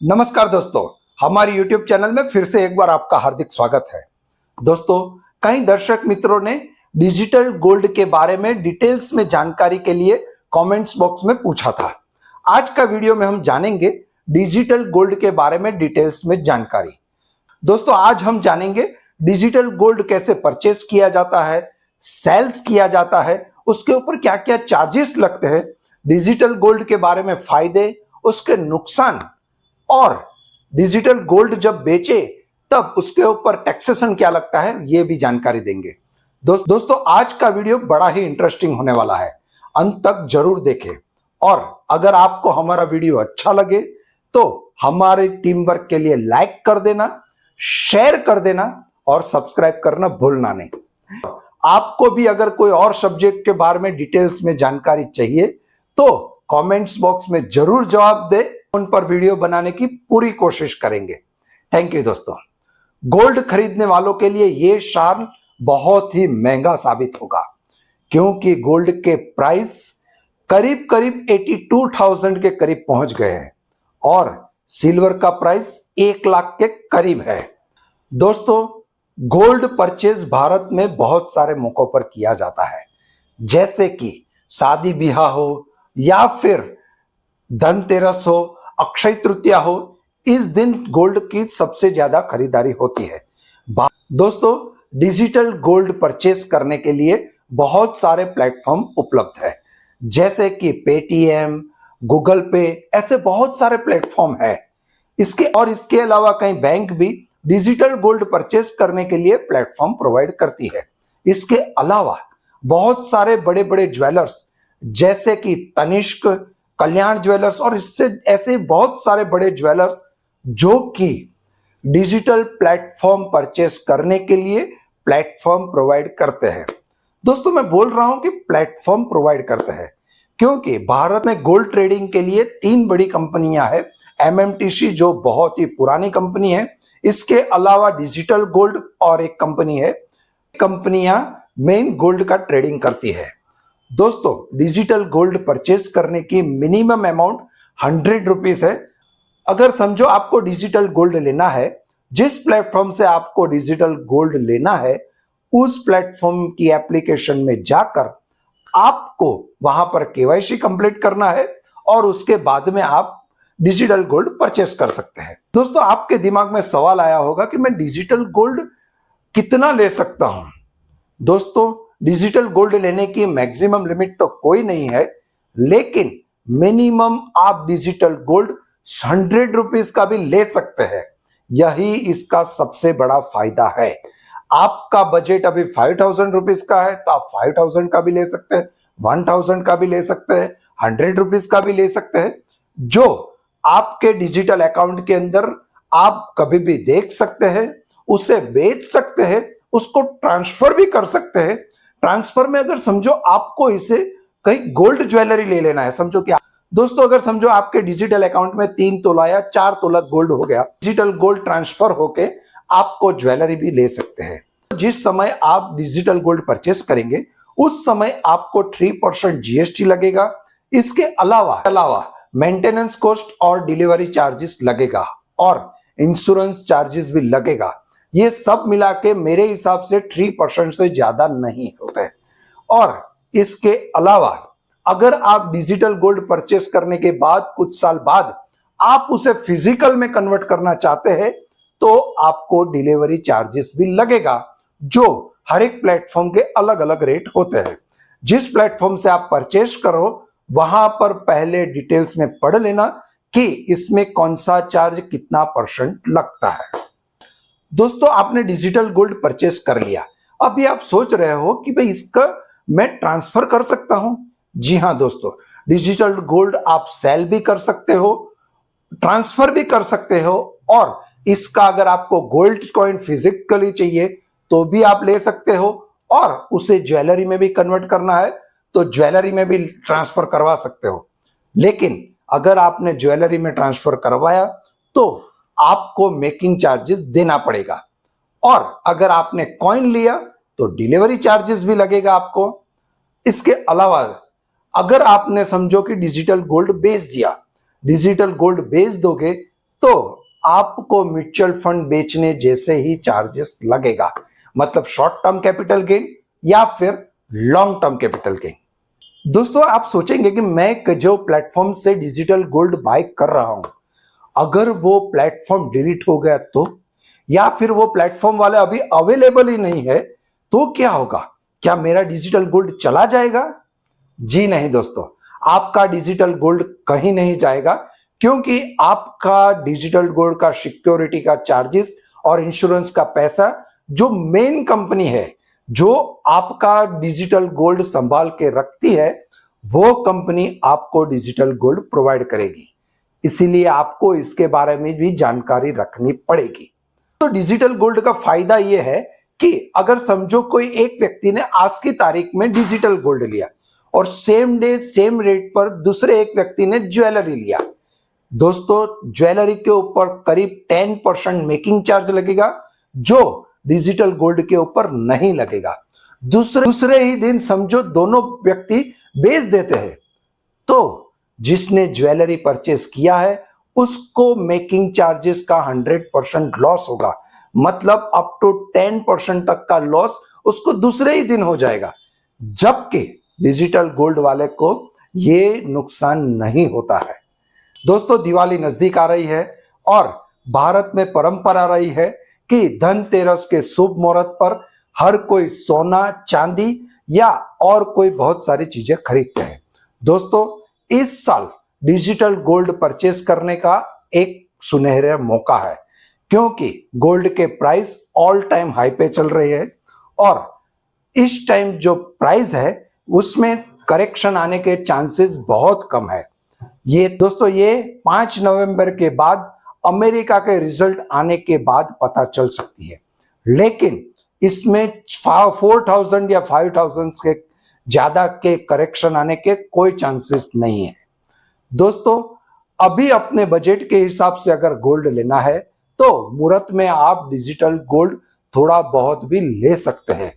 नमस्कार दोस्तों, हमारे YouTube चैनल में फिर से एक बार आपका हार्दिक स्वागत है। दोस्तों, कई दर्शक मित्रों ने डिजिटल गोल्ड के बारे में डिटेल्स में जानकारी के लिए कमेंट्स बॉक्स में पूछा था। आज का वीडियो में हम जानेंगे डिजिटल गोल्ड के बारे में डिटेल्स में जानकारी। दोस्तों, आज हम जानेंगे डिजिटल गोल्ड कैसे परचेस किया जाता है, सेल्स किया जाता है, उसके ऊपर क्या क्या चार्जेस लगते हैं, डिजिटल गोल्ड के बारे में फायदे, उसके नुकसान और डिजिटल गोल्ड जब बेचे तब उसके ऊपर टैक्सेशन क्या लगता है, यह भी जानकारी देंगे। दोस्तों, आज का वीडियो बड़ा ही इंटरेस्टिंग होने वाला है, अंत तक जरूर देखें। और अगर आपको हमारा वीडियो अच्छा लगे तो हमारे टीम वर्क के लिए लाइक कर देना, शेयर कर देना और सब्सक्राइब करना भूलना नहीं। आपको भी अगर कोई और सब्जेक्ट के बारे में डिटेल्स में जानकारी चाहिए तो कमेंट्स बॉक्स में जरूर जवाब दे, उन पर वीडियो बनाने की पूरी कोशिश करेंगे। थैंक यू दोस्तों। गोल्ड खरीदने वालों के लिए यह साल बहुत ही महंगा साबित होगा, क्योंकि गोल्ड के प्राइस करीब करीब 82,000 के करीब पहुंच गए हैं और सिल्वर का प्राइस 1 लाख के करीब है। दोस्तों, गोल्ड परचेज भारत में बहुत सारे मौकों पर किया जाता है, जैसे कि शादी ब्याह हो या फिर धनतेरस हो, अक्षय तृतीया हो। इस दिन गोल्ड की सबसे ज्यादा खरीदारी होती है। दोस्तों, डिजिटल गोल्ड परचेस करने के लिए बहुत सारे प्लेटफॉर्म उपलब्ध है, जैसे कि पेटीएम, गूगल पे, ऐसे बहुत सारे प्लेटफॉर्म है। इसके अलावा कई बैंक भी डिजिटल गोल्ड परचेस करने के लिए प्लेटफॉर्म प्रोवाइड करती है। इसके अलावा बहुत सारे बड़े बड़े ज्वेलर्स जैसे कि तनिष्क, कल्याण ज्वेलर्स और इससे ऐसे बहुत सारे बड़े ज्वेलर्स जो कि डिजिटल प्लेटफॉर्म परचेस करने के लिए प्लेटफॉर्म प्रोवाइड करते हैं। दोस्तों, मैं बोल रहा हूं कि प्लेटफॉर्म प्रोवाइड करते हैं क्योंकि भारत में गोल्ड ट्रेडिंग के लिए 3 बड़ी कंपनियां हैं। एमएमटीसी जो बहुत ही पुरानी कंपनी है, इसके अलावा डिजिटल गोल्ड और एक कंपनी है। कंपनियां मेन गोल्ड का ट्रेडिंग करती है। दोस्तों, डिजिटल गोल्ड परचेस करने की मिनिमम अमाउंट 100 रुपीज है। अगर समझो आपको डिजिटल गोल्ड लेना है, जिस प्लेटफॉर्म से आपको डिजिटल गोल्ड लेना है, उस प्लेटफॉर्म की एप्लीकेशन में जाकर आपको वहां पर केवाईसी कंप्लीट करना है और उसके बाद में आप डिजिटल गोल्ड परचेस कर सकते हैं। दोस्तों, आपके दिमाग में सवाल आया होगा कि मैं डिजिटल गोल्ड कितना ले सकता हूं। दोस्तों, डिजिटल गोल्ड लेने की मैक्सिमम लिमिट तो कोई नहीं है, लेकिन मिनिमम आप डिजिटल गोल्ड 100 रुपीज का भी ले सकते हैं। यही इसका सबसे बड़ा फायदा है। आपका बजट अभी 5,000 रुपीज का है तो आप 5,000 का भी ले सकते हैं, 1,000 का भी ले सकते हैं, 100 रुपीज का भी ले सकते हैं, जो आपके डिजिटल अकाउंट के अंदर आप कभी भी देख सकते हैं, उसे बेच सकते हैं, उसको ट्रांसफर भी कर सकते हैं। ट्रांसफर में अगर समझो आपको इसे कहीं गोल्ड ज्वेलरी ले लेना है, समझो कि दोस्तों अगर समझो आपके डिजिटल अकाउंट में 3 तोला या 4 तोला गोल्ड हो गया, डिजिटल गोल्ड ट्रांसफर होके आपको ज्वेलरी भी ले सकते हैं। जिस समय आप डिजिटल गोल्ड परचेस करेंगे उस समय आपको 3% जीएसटी लगेगा। इसके अलावा मेंटेनेंस कॉस्ट और डिलीवरी चार्जेस लगेगा और इंश्योरेंस चार्जेस भी लगेगा। ये सब मिला के मेरे हिसाब से 3% से ज्यादा नहीं होते। और इसके अलावा अगर आप डिजिटल गोल्ड परचेस करने के बाद कुछ साल बाद आप उसे फिजिकल में कन्वर्ट करना चाहते हैं तो आपको डिलीवरी चार्जेस भी लगेगा, जो हर एक प्लेटफॉर्म के अलग अलग रेट होते हैं। जिस प्लेटफॉर्म से आप परचेस करो वहां पर पहले डिटेल्स में पढ़ लेना कि इसमें कौन सा चार्ज कितना % लगता है। दोस्तों, आपने डिजिटल गोल्ड परचेस कर लिया, अभी आप सोच रहे हो कि भाई इसका मैं ट्रांसफर कर सकता हूं। जी हां दोस्तों, डिजिटल गोल्ड आप सेल भी कर सकते हो, ट्रांसफर भी कर सकते हो और इसका अगर आपको गोल्ड कॉइन फिजिकली चाहिए तो भी आप ले सकते हो और उसे ज्वेलरी में भी कन्वर्ट करना है तो ज्वेलरी में भी ट्रांसफर करवा सकते हो। लेकिन अगर आपने ज्वेलरी में ट्रांसफर करवाया तो आपको मेकिंग चार्जेस देना पड़ेगा और अगर आपने कॉइन लिया तो डिलीवरी चार्जेस भी लगेगा आपको। इसके अलावा अगर आपने समझो कि डिजिटल गोल्ड बेच दिया, डिजिटल गोल्ड बेच दोगे तो आपको म्यूचुअल फंड बेचने जैसे ही चार्जेस लगेगा, मतलब शॉर्ट टर्म कैपिटल गेन या फिर लॉन्ग टर्म कैपिटल गेन। दोस्तों आप सोचेंगे कि मैं जो प्लेटफॉर्म से डिजिटल गोल्ड बाय कर रहा हूं, अगर वो प्लेटफॉर्म डिलीट हो गया तो, या फिर वो प्लेटफॉर्म वाले अभी अवेलेबल ही नहीं है तो क्या होगा? क्या मेरा डिजिटल गोल्ड चला जाएगा? जी नहीं दोस्तों, आपका डिजिटल गोल्ड कहीं नहीं जाएगा, क्योंकि आपका डिजिटल गोल्ड का सिक्योरिटी का चार्जेस और इंश्योरेंस का पैसा जो मेन कंपनी है जो आपका डिजिटल गोल्ड संभाल के रखती है, वो कंपनी आपको डिजिटल गोल्ड प्रोवाइड करेगी। इसीलिए आपको इसके बारे में भी जानकारी रखनी पड़ेगी। तो डिजिटल गोल्ड का फायदा यह है कि अगर समझो कोई एक व्यक्ति ने आज की तारीख में डिजिटल गोल्ड लिया और सेम डे सेम रेट पर दूसरे एक व्यक्ति ने ज्वेलरी लिया, दोस्तों ज्वेलरी के ऊपर करीब 10% मेकिंग चार्ज लगेगा जो डिजिटल गोल्ड के ऊपर नहीं लगेगा। दूसरे ही दिन समझो दोनों व्यक्ति बेच देते हैं, तो जिसने ज्वेलरी परचेस किया है उसको मेकिंग चार्जेस का 100% लॉस होगा, मतलब अप टू 10% तक का लॉस उसको दूसरे ही दिन हो जाएगा, जबकि डिजिटल गोल्ड वाले को ये नुकसान नहीं होता है। दोस्तों दिवाली नजदीक आ रही है और भारत में परंपरा रही है कि धनतेरस के शुभ मुहूर्त पर हर कोई सोना चांदी या और कोई बहुत सारी चीजें खरीदते हैं। दोस्तों इस साल डिजिटल गोल्ड परचेस करने का एक सुनहरा मौका है, क्योंकि गोल्ड के प्राइस ऑल टाइम हाई पे चल रहे हैं और इस टाइम जो प्राइस है उसमें करेक्शन आने के चांसेस बहुत कम है। ये दोस्तों ये 5 नवंबर के बाद अमेरिका के रिजल्ट आने के बाद पता चल सकती है, लेकिन इसमें 4000 या 5000 के ज्यादा के करेक्शन आने के कोई चांसेस नहीं है। दोस्तों अभी अपने बजट के हिसाब से अगर गोल्ड लेना है तो मुहूर्त में आप डिजिटल गोल्ड थोड़ा बहुत भी ले सकते हैं,